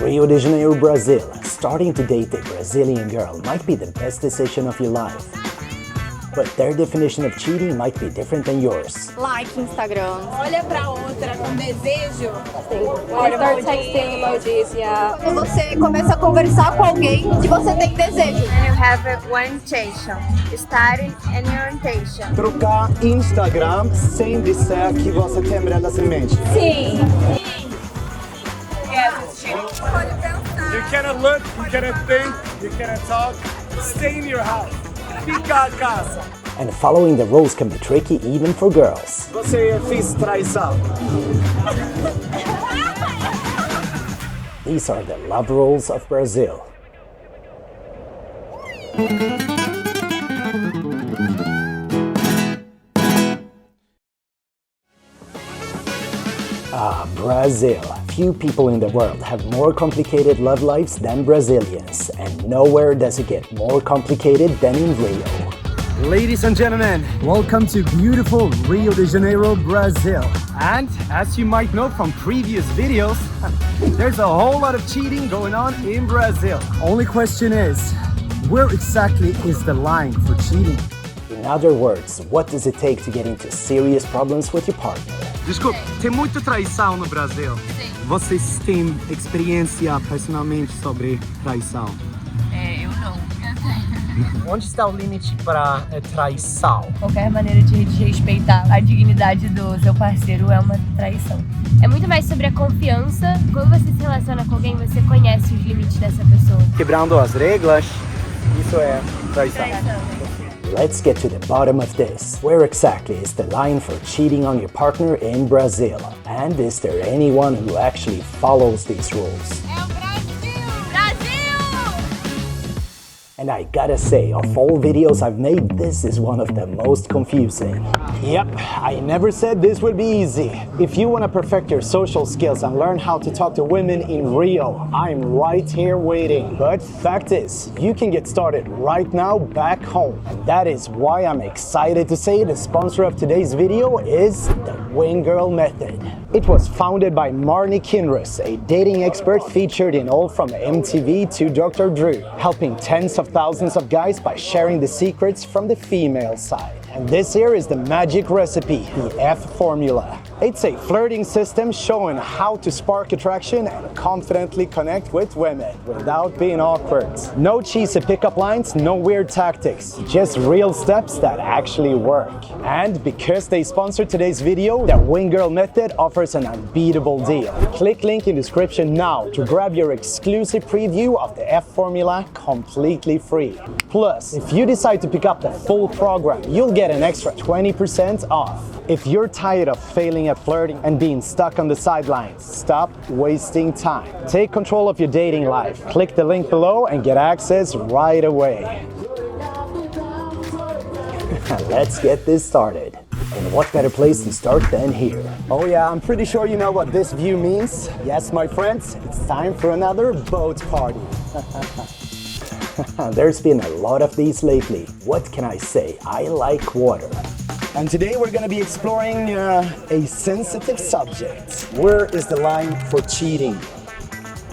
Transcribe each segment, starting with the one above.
Rio de Janeiro, Brazil. Starting to date a Brazilian girl might be the best decision of your life. But their definition of cheating might be different than yours. Like Instagram. Olha pra outra com desejo. Start texting emojis, yeah. Você começa a conversar com alguém que você tem desejo. And you have one intention, starting and your intention. Trocar Instagram sem dizer que você tem relação em mente. Sim. You cannot look, you cannot think, you cannot talk. Stay in your house. Fica a casa. And following the rules can be tricky even for girls. Você fez traição. These are the love rules of Brazil. Brazil. Few people in the world have more complicated love lives than Brazilians, and nowhere does it get more complicated than in Rio. Ladies and gentlemen, welcome to beautiful Rio de Janeiro, Brazil. And as you might know from previous videos, there's a whole lot of cheating going on in Brazil. Only question is, where exactly is the line for cheating? In other words, what does it take to get into serious problems with your partner? Desculpa, tem muita traição no Brasil. Sim. Vocês têm experiência personalmente sobre traição? Eu não. Eu tenho. Onde está o limite para traição? Qualquer maneira de desrespeitar a dignidade do seu parceiro é uma traição. É muito mais sobre a confiança. Quando você se relaciona com alguém, você conhece os limites dessa pessoa. Quebrando as regras, isso é traição. Let's get to the bottom of this. Where exactly is the line for cheating on your partner in Brazil? And is there anyone who actually follows these rules? And I gotta say, of all videos I've made, this is one of the most confusing. Yep, I never said this would be easy. If you want to perfect your social skills and learn how to talk to women in Rio, I'm right here waiting. But fact is, you can get started right now back home. And that is why I'm excited to say the sponsor of today's video is the Wing Girl Method. It was founded by Marnie Kinrus, a dating expert featured in all from MTV to Dr. Drew, helping tens of thousands of guys by sharing the secrets from the female side. And this here is the magic recipe, the F formula. It's a flirting system showing how to spark attraction and confidently connect with women without being awkward. No cheesy pickup lines, no weird tactics, just real steps that actually work. And because they sponsor today's video, the Wing Girl Method offers an unbeatable deal. Click link in description now to grab your exclusive preview of the F formula completely free. Plus, if you decide to pick up the full program, you'll get an extra 20% off. If you're tired of failing at flirting and being stuck on the sidelines, stop wasting time. Take control of your dating life. Click the link below and get access right away. Let's get this started. And what better place to start than here? Oh yeah, I'm pretty sure you know what this view means. Yes, my friends, it's time for another boat party. There's been a lot of these lately. What can I say? I like water. And today we're going to be exploring a sensitive subject. Where is the line for cheating?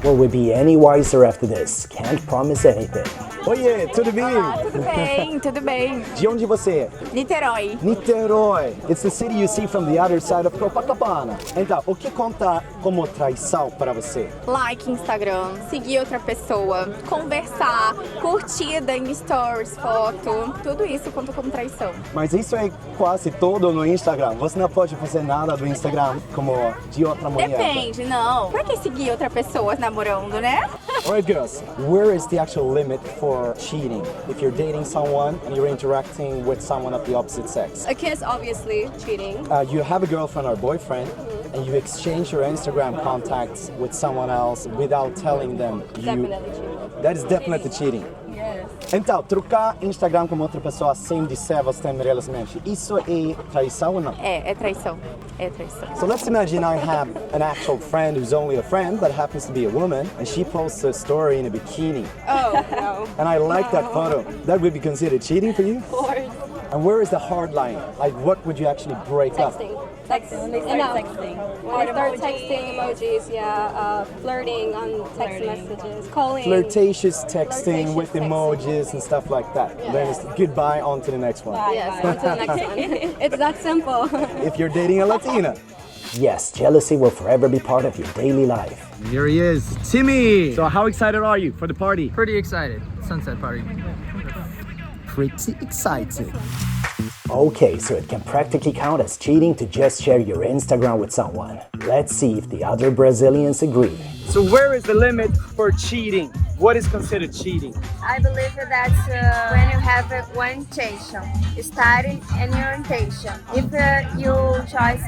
Will we be any wiser after this? Can't promise anything. Oiê, tudo bem? Tudo bem, tudo bem. De onde você é? Niterói. Niterói. It's the city you see from the other side of Copacabana. Então, o que conta como traição para você? Like Instagram, seguir outra pessoa, conversar, curtida em stories, foto, tudo isso conta como traição. Mas isso é quase todo no Instagram. Você não pode fazer nada do Instagram como de outra mulher. Depende, não. Pra que seguir outra pessoa namorando, né? Alright girls, where is the actual limit for cheating? If you're dating someone and you're interacting with someone of the opposite sex. A kiss, obviously, cheating. You have a girlfriend or boyfriend and you exchange your Instagram contacts with someone else without telling them. Definitely cheating. That is definitely cheating. Yes. Então, trocar Instagram com outra pessoa sem dizer você tem relacionamento, isso é traição ou não? É traição. É traição. So let's imagine I have an actual friend who's only a friend but happens to be a woman and she posts a story in a bikini. Oh, no. And I like that photo. That would be considered cheating for you? Of course. And where is the hard line? Like what would you actually break up? Texting. When they start texting. When they start texting emojis, flirting on text messages, calling. Flirtatious texting with emojis and stuff like that. Then it's goodbye, on to the next one. Yes, on to the next one. It's that simple. If you're dating a Latina. Yes, jealousy will forever be part of your daily life. Here he is, Timmy. So how excited are you for the party? Pretty excited. Sunset party. Pretty excited. Okay, so it can practically count as cheating to just share your Instagram with someone. Let's see if the other Brazilians agree. So where is the limit for cheating? What is considered cheating? I believe that's when you have one intention, study and orientation. If you choose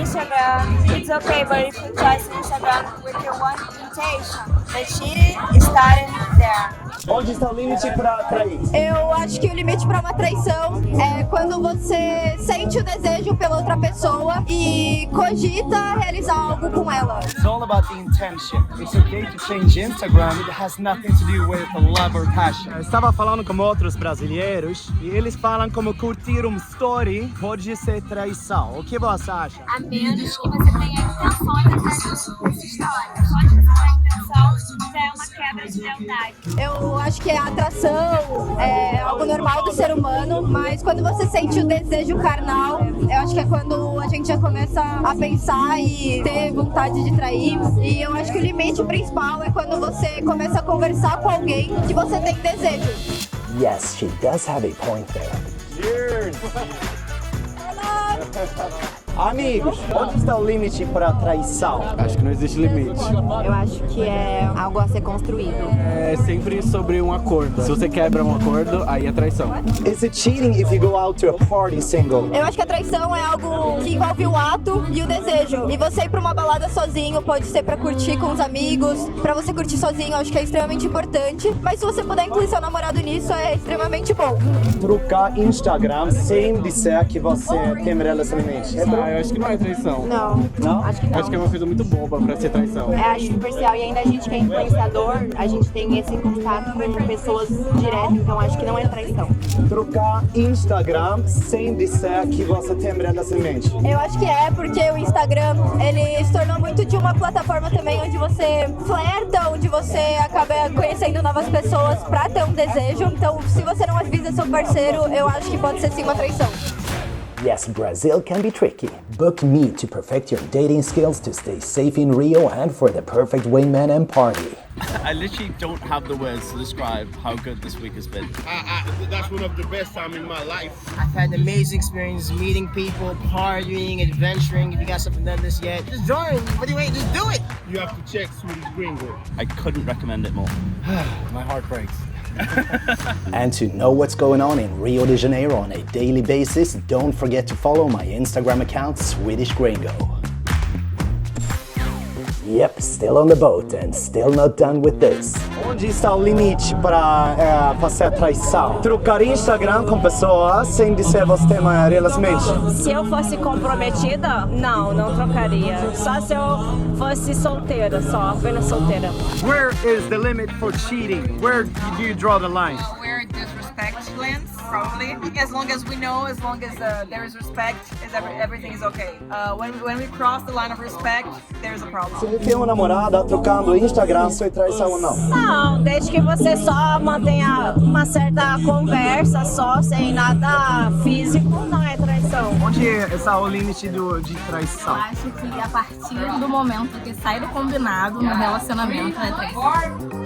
Instagram, it's okay, but if you choose Instagram with your one intention, the cheating is starting there. Onde está o limite para atrair? Eu acho que o limite para uma traição é quando você sente o desejo pela outra pessoa e cogita realizar algo com ela. It's all about the intention. It's okay to change Instagram. It has nothing to do with love or passion. Eu estava falando com outros brasileiros e eles falam como curtir story pode ser traição. O que você acha? A menos que você tenha intenções atrás dessa história. Só de você ter intenção já é uma quebra de lealdade. Eu acho que a atração é algo normal do ser humano, mas quando você sente o desejo carnal, eu acho que é quando a gente já começa a pensar e ter vontade de trair. E eu acho que o limite principal é quando você começa a conversar com alguém que você tem desejo. Yes, she does have a point there. Cheers! Amigos, onde está o limite para traição? Acho que não existe limite. Eu acho que é algo a ser construído. É sempre sobre um acordo. Se você quebra um acordo, aí é traição. Is it cheating if you go out to a party single? Eu acho que a traição é algo que envolve o ato e o desejo. E você ir pra uma balada sozinho pode ser pra curtir com os amigos. Pra você curtir sozinho, eu acho que é extremamente importante. Mas se você puder incluir seu namorado nisso, é extremamente bom. Trocar Instagram sem dizer que você tem relacionamento. Eu acho que não é traição. Não. Não? Acho que não. Acho que é uma coisa muito boba pra ser traição. É, acho superficial e ainda a gente que é influenciador, a gente tem esse contato com pessoas direto, então acho que não é traição. Trocar Instagram sem dizer que você tem relacionamento. Eu acho que é, porque o Instagram, ele se tornou muito de uma plataforma também onde você flerta, onde você acaba conhecendo novas pessoas pra ter um desejo. Então, se você não avisa seu parceiro, eu acho que pode ser sim uma traição. Yes, Brazil can be tricky. Book me to perfect your dating skills to stay safe in Rio and for the perfect wingman and party. I literally don't have the words to describe how good this week has been. That's one of the best times in my life. I've had an amazing experience meeting people, partying, adventuring. If you guys haven't done this yet, just join. What do you wait? Just do it. You have to check Swedish Gringo. I couldn't recommend it more. My heart breaks. And to know what's going on in Rio de Janeiro on a daily basis, don't forget to follow my Instagram account, Swedish Gringo. Yep, still on the boat and still not done with this. Onde está o limite para fazer traição? Trocar Instagram com pessoas sem dizer você tem uma relacionamento. Se eu fosse comprometida, não trocaria. Só se eu fosse solteira, só, apenas solteira. Where is the limit for cheating? Where do you draw the line? Where disrespect lands, probably. As long as we know, as long as there is respect, everything is okay. When we cross the line of respect, there's a problem. Se tem uma namorada trocando Instagram, isso é traição ou não? Não, desde que você só mantenha uma certa conversa só, sem nada físico, não é traição. Onde está o limite de traição? Eu acho que a partir do momento que sai do combinado no relacionamento é traição.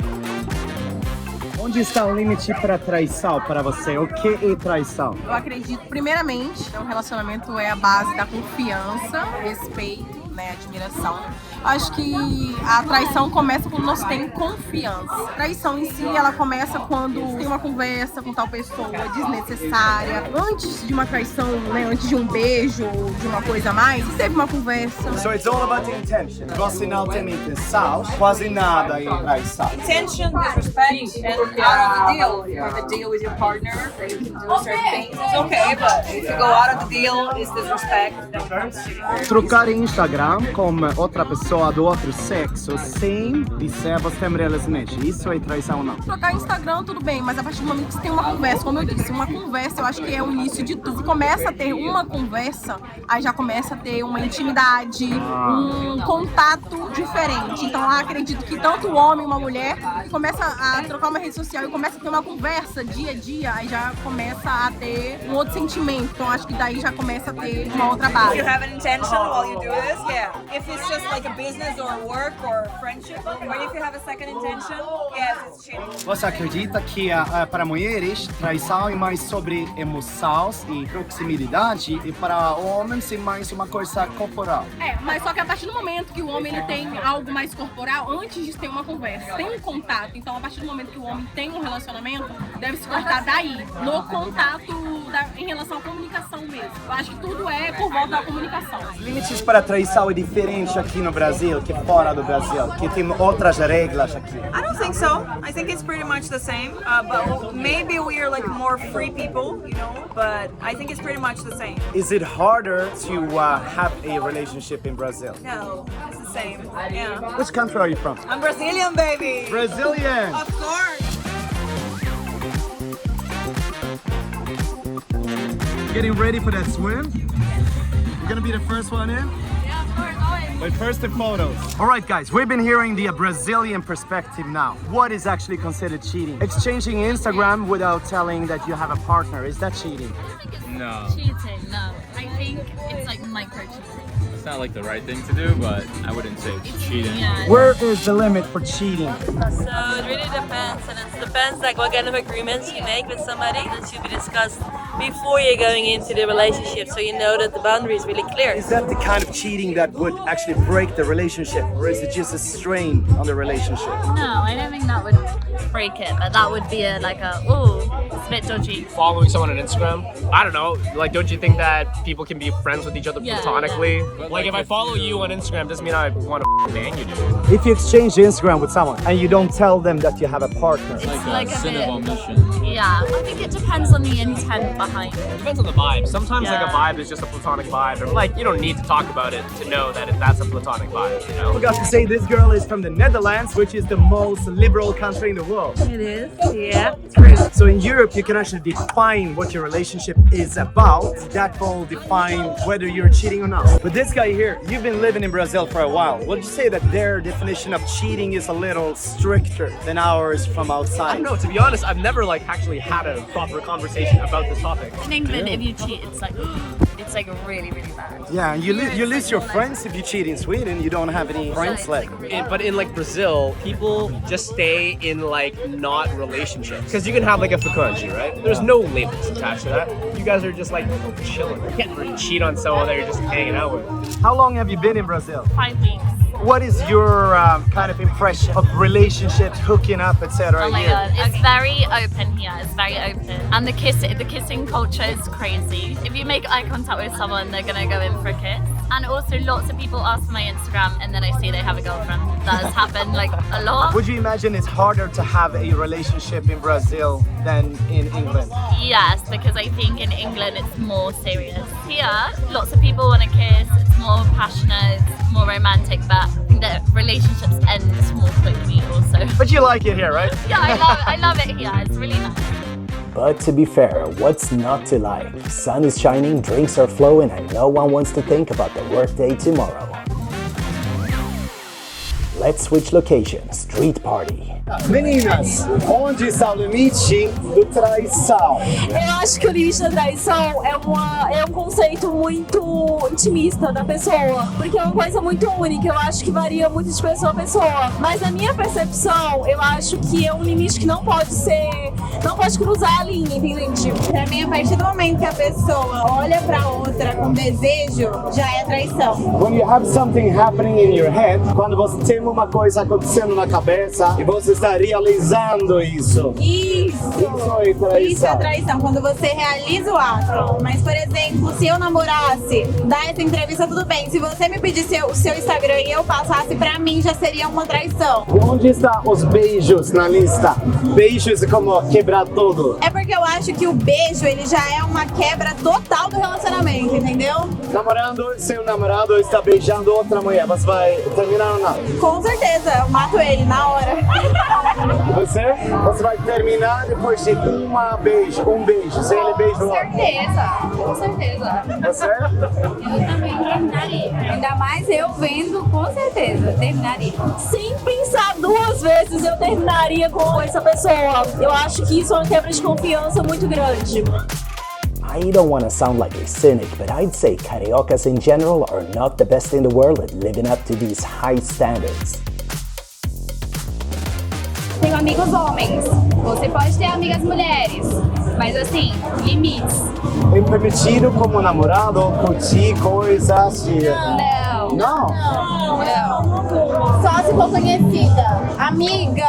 Onde está o limite para traição para você? O que é traição? Eu acredito, primeiramente, que o relacionamento é a base da confiança, respeito, né, admiração. Acho que a traição começa quando nós tem confiança. A traição em si, ela começa quando tem uma conversa com tal pessoa desnecessária. Antes de uma traição, né, antes de um beijo, de uma coisa a mais, teve uma conversa. So it's all about the intention. Você não tem intenção, quase nada em traição. Intention, disrespect, and out of the deal. If you have a deal with your partner, that you can do certain things, it's okay, but if you go out of the deal, it's disrespect. Trocar Instagram Instagram com outra pessoa do outro sexo sem dizer você tem relacionamento. Isso é traição ou não? Trocar Instagram, tudo bem, mas a partir do momento que você tem uma conversa, como eu disse, uma conversa eu acho que é o início de tudo. Se começa a ter uma conversa, aí já começa a ter uma intimidade, um contato diferente. Então eu acredito que tanto o homem, uma mulher, começa a trocar uma rede social e começa a ter uma conversa dia a dia, aí já começa a ter um outro sentimento. Então acho que daí já começa a ter uma outra base. If you have an intention while you do this, yeah. If it's just like a business or work or friendship, or if you have a second intention, yes, it's cheating. Você acredita que para mulheres traição é mais sobre emoções e proximidade e para homens é mais uma coisa corporal? Mas só que a partir do momento que o homem ele tem algo mais corporal, antes de ter uma conversa, tem um contato. Então a partir do momento que o homem tem um relacionamento, deve se cortar daí, no contato em relação à comunicação mesmo. Eu acho que tudo é por volta da comunicação. Limites para traição é diferente aqui no Brasil que fora do Brasil, que tem outras regras aqui. I don't think so. I think it's pretty much the same. But maybe we are like more free people, you know. But I think it's pretty much the same. Is it harder to have a relationship in Brazil? No, it's the same. Yeah. Which country are you from? I'm Brazilian, baby. Brazilian. Of course. Getting ready for that swim? You're gonna be the first one in? Yeah, of course, always. But first the photos. All right, guys, we've been hearing the Brazilian perspective now. What is actually considered cheating? Exchanging Instagram without telling that you have a partner, is that cheating? No. Cheating, no. I think it's like micro-cheating. It's not like the right thing to do, but I wouldn't say it's cheating. Yeah. Where is the limit for cheating? So it really depends, and it depends like what kind of agreements you make with somebody that should be discussed before you're going into the relationship, so you know that the boundary is really clear. Is that the kind of cheating that would actually break the relationship, or is it just a strain on the relationship? No, I don't think that would break it, but that would be it's a bit dodgy. Following someone on Instagram, I don't know, like don't you think that people can be friends with each other platonically? Yeah. Like if I follow you on Instagram, doesn't mean I want to bang you, dude. If you exchange Instagram with someone and you don't tell them that you have a partner. It's like a sin bit, of omission. Yeah, I think it depends on the intent behind it. It depends on the vibe. Sometimes like a Yeah. vibe is just a platonic vibe, or like you don't need to talk about it to know that that's a platonic vibe, you know? I forgot to say this girl is from the Netherlands, which is the most liberal country in the world. It is, yeah, it's true. So in Europe, you can actually define what your relationship is about. That will define whether you're cheating or not. But this guy here, you've been living in Brazil for a while. Would you say that their definition of cheating is a little stricter than ours from I outside? don't know, to be honest, I've never like actually had a proper conversation about this topic. In England, if you cheat, it's like really, really bad. Yeah, and you lose your friends if you cheat. In Sweden, you don't have any friends left. But in like Brazil, people just stay in like not relationships. Because you can have like a fecundity, right? There's no labels attached to that. You guys are just like chilling. You can't really cheat on someone that you're just hanging out with. How long have you been in Brazil? 5 weeks. What is your kind of impression of relationships, hooking up, etc. Oh my here? god, it's very open here. It's very open, and the kissing culture is crazy. If you make eye contact with someone, they're gonna go in for a kiss. And also, lots of people ask for my Instagram, and then I see they have a girlfriend. That has happened like a lot. Would you imagine it's harder to have a relationship in Brazil than in England? Yes, because I think in England it's more serious. Here, lots of people want to kiss. It's more passionate, it's more romantic, but the relationships end more quickly also. But you like it here, right? Yeah, I love it here. It's really nice. But to be fair, what's not to like? Sun is shining, drinks are flowing, and no one wants to think about the workday tomorrow. Let's switch location, street party. Meninas, onde está o limite do traição? Eu acho que o limite da traição é um conceito muito intimista da pessoa, porque é uma coisa muito única. Eu acho que varia muito de pessoa a pessoa. Mas na minha percepção, eu acho que é um limite que não pode cruzar a linha, entende? Pra mim, a partir do momento que a pessoa olha pra outra com desejo, já é traição. When you have something happening in your head, quando você tem uma coisa acontecendo na cabeça e você está realizando isso. Isso é traição. Isso é traição, quando você realiza o ato. Mas, por exemplo, se eu namorasse, dar essa entrevista, tudo bem. Se você me pedisse o seu Instagram e eu passasse, pra mim já seria uma traição. Onde estão os beijos na lista? Beijos é como quebrar tudo. É porque eu acho que o beijo, ele já é uma quebra total do relacionamento, entendeu? Namorando, seu namorado está beijando outra mulher, você vai terminar ou não? Com certeza, eu mato ele na hora. Você vai terminar depois de um beijo, sem ele beijo Com certeza. Você? Eu também terminaria. Ainda mais eu vendo, com certeza, terminaria. Sem pensar duas vezes, eu terminaria com essa pessoa. Eu acho que isso é uma quebra de confiança muito grande. I don't want to sound like a cynic, but I'd say cariocas in general are not the best in the world at living up to these high standards. Tenho amigos homens, você pode ter amigas mulheres, mas assim, limites. É permitido como namorado curtir coisas? Não. Não? Só se for conhecida. Amiga,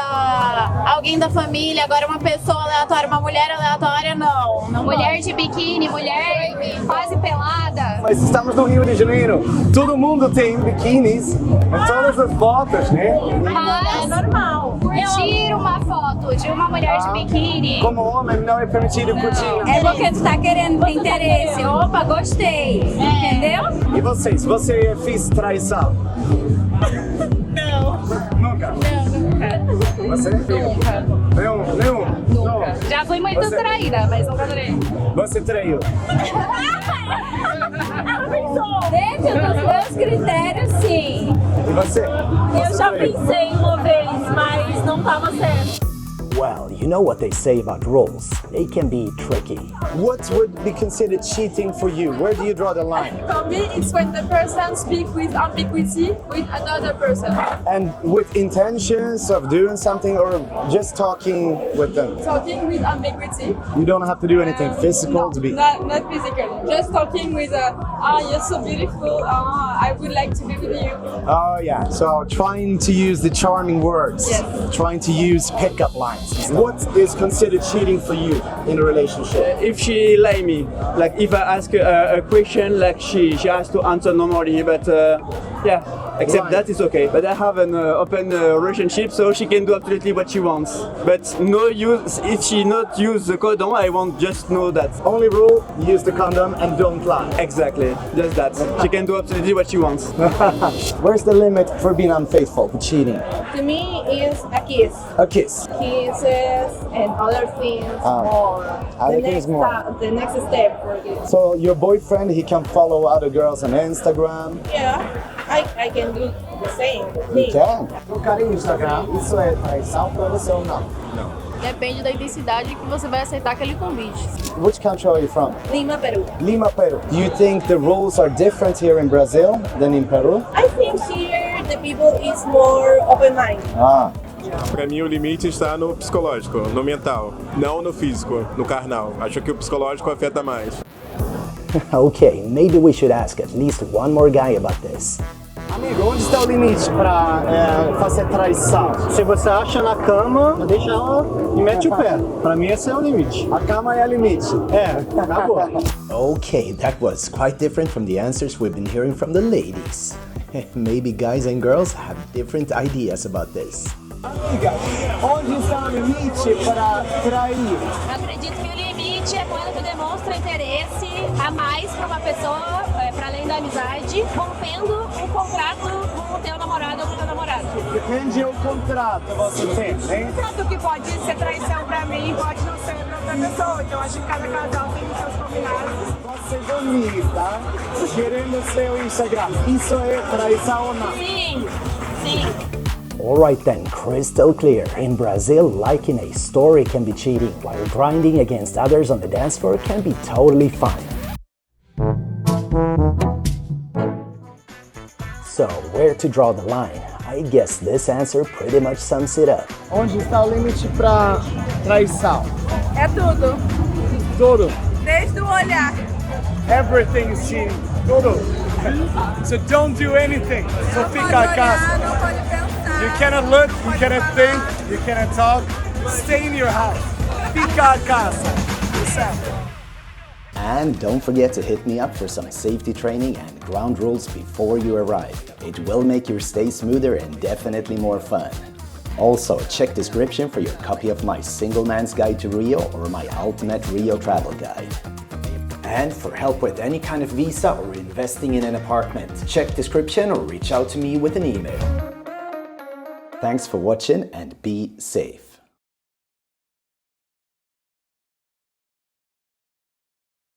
alguém da família, agora uma pessoa aleatória, uma mulher aleatória, não. Mulher de biquíni, mulher quase pelada. Mas estamos no Rio de Janeiro, todo mundo tem biquínis em todas as fotos, né? Mas é normal. Curtir uma foto de uma mulher de biquíni. Como homem não é permitido curtir. É porque tu tá querendo ter interesse. Opa, gostei. Entendeu? E vocês? Você fez traição? Não. Nunca? Nunca. Você? Nenhum? Nunca. Já fui muito traída, mas nunca traiu. Você traiu? Dentro dos meus critérios, sim. E você? Eu já pensei uma vez, mas não tava certo. Well, you know what they say about rules. They can be tricky. What would be considered cheating for you? Where do you draw the line? For me, it's when the person speaks with ambiguity with another person. And with intentions of doing something or just talking with them? Talking with ambiguity. You don't have to do anything physical to be... Not physical. Just talking with you're so beautiful, I would like to be with you. Oh yeah, so trying to use the charming words. Yes. Trying to use pickup lines. What is considered cheating for you in a relationship? If she like me, like if I ask a question, like she has to answer normally, but yeah, except that is okay. But I have an open relationship, so she can do absolutely what she wants. But no use, if she not use the condom, I won't just know that. Only rule, use the condom and don't lie. Exactly, just that. She can do absolutely what she wants. Where's the limit for being unfaithful, for cheating? To me, is a kiss. A kiss. Kisses and other things more. The next step for this. So your boyfriend, he can follow other girls on Instagram? Yeah, I can do the same You thing. can? Colocar no Instagram, isso é traição pra você ou não? Depende da intensidade que você vai aceitar aquele convite. Which country are you from? Lima, Peru. Lima, Peru. Do you think the rules are different here in Brazil than in Peru? I think here the people is more open-minded. Pra mim o limite está no psicológico, no mental, não no físico, no carnal. Acho que o psicológico afeta mais. Okay, maybe we should ask at least one more guy about this. Amigo, onde está o limite para fazer traição? Se você acha na cama, deixa ela e mete o pé. Para mim esse é o limite. A cama é o limite. Acabou. Okay, that was quite different from the answers we've been hearing from the ladies. Maybe guys and girls have different ideas about this. Amiga, onde está o limite para trair? Acredito que o limite é quando tu demonstra interesse a mais para uma pessoa, para além da amizade, rompendo o contrato com o teu namorado ou com o teu namorado. Depende do contrato que você tem, né? Tanto que pode ser traição pra mim, pode não ser pra outra pessoa. Então acho que cada casal tem os seus combinados. Você bonita, querendo seu Instagram, isso é traição ou não? Sim. Alright then, crystal clear. In Brazil, liking a story can be cheating, while grinding against others on the dance floor can be totally fine. So, where to draw the line? I guess this answer pretty much sums it up. Onde está o limite para traição? É tudo. Tudo. Desde o olhar. Everything is cheating. Tudo. So don't do anything. Só fica a casa. Não pode pensar. You cannot look, you cannot think, you cannot talk. Stay in your house. Fica a casa. Yourself. And don't forget to hit me up for some safety training and ground rules before you arrive. It will make your stay smoother and definitely more fun. Also, check description for your copy of my Single Man's Guide to Rio or my Ultimate Rio Travel Guide. And for help with any kind of visa or investing in an apartment, check description or reach out to me with an email. Thanks for watching and be safe.